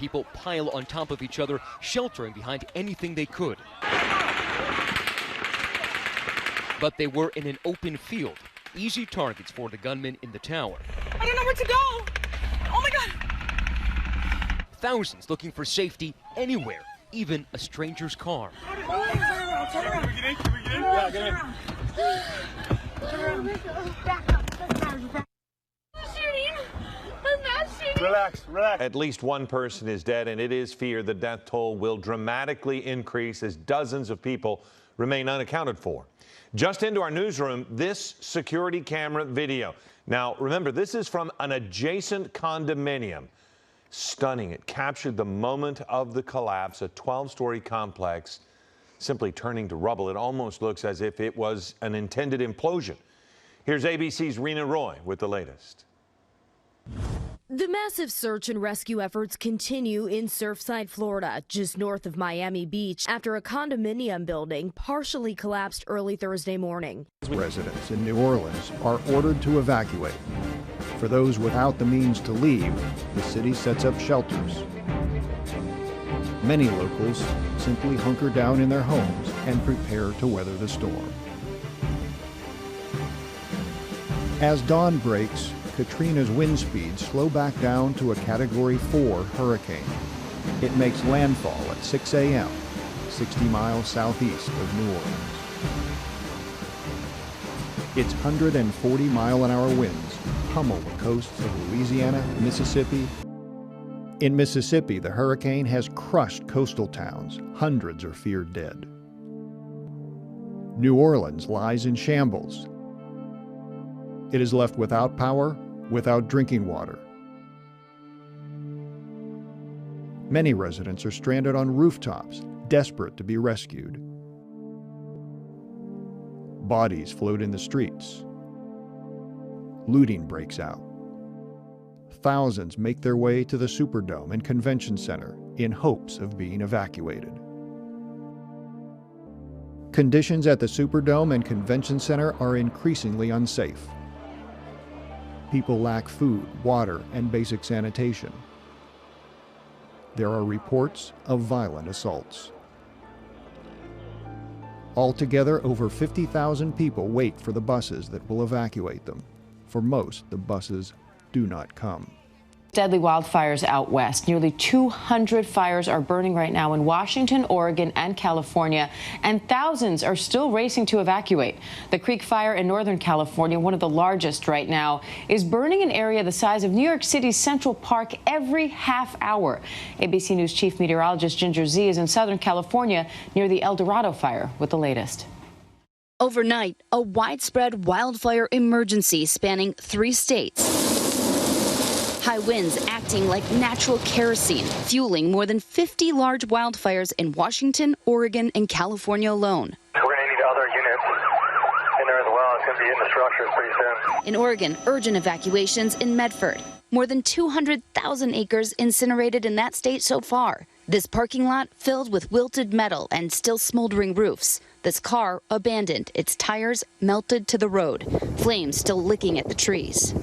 People pile on top of each other, sheltering behind anything they could. But they were in an open field, easy targets for the gunmen in the tower. I don't know where to go. Oh my God. Thousands looking for safety anywhere, even a stranger's car. Turn around. Can we get in? Can we get in? Yeah, get in. Turn around. Back up. Relax, relax. At least one person is dead, and it is feared the death toll will dramatically increase as dozens of people remain unaccounted for. Just into our newsroom, this security camera video. Now, remember, this is from an adjacent condominium. Stunning. It captured the moment of the collapse, a 12-story complex simply turning to rubble. It almost looks as if it was an intended implosion. Here's ABC's Rena Roy with the latest. The massive search and rescue efforts continue in Surfside, Florida, just north of Miami Beach, after a condominium building partially collapsed early Thursday morning. Residents in New Orleans are ordered to evacuate. For those without the means to leave, the city sets up shelters. Many locals simply hunker down in their homes and prepare to weather the storm. As dawn breaks, Katrina's wind speeds slow back down to a Category 4 hurricane. It makes landfall at 6 a.m., 60 miles southeast of New Orleans. Its 140-mile-an-hour winds pummel the coasts of Louisiana, Mississippi. In Mississippi, the hurricane has crushed coastal towns. Hundreds are feared dead. New Orleans lies in shambles. It is left without power, without drinking water. Many residents are stranded on rooftops, desperate to be rescued. Bodies float in the streets. Looting breaks out. Thousands make their way to the Superdome and Convention Center in hopes of being evacuated. Conditions at the Superdome and Convention Center are increasingly unsafe. People lack food, water, and basic sanitation. There are reports of violent assaults. Altogether, over 50,000 people wait for the buses that will evacuate them. For most, the buses do not come. Deadly wildfires out west. Nearly 200 fires are burning right now in Washington, Oregon, and California, and thousands are still racing to evacuate. The Creek Fire in Northern California, one of the largest right now, is burning an area the size of New York City's Central Park every half hour. ABC News Chief Meteorologist Ginger Z is in Southern California near the El Dorado fire with the latest. Overnight, a widespread wildfire emergency spanning 3 states. High winds acting like natural kerosene, fueling more than 50 large wildfires in Washington, Oregon, and California alone. We're going to need other units in there as well. It's going to be in the structures pretty soon. In Oregon, urgent evacuations in Medford. More than 200,000 acres incinerated in that state so far. This parking lot filled with wilted metal and still smoldering roofs. This car abandoned, its tires melted to the road, flames still licking at the trees.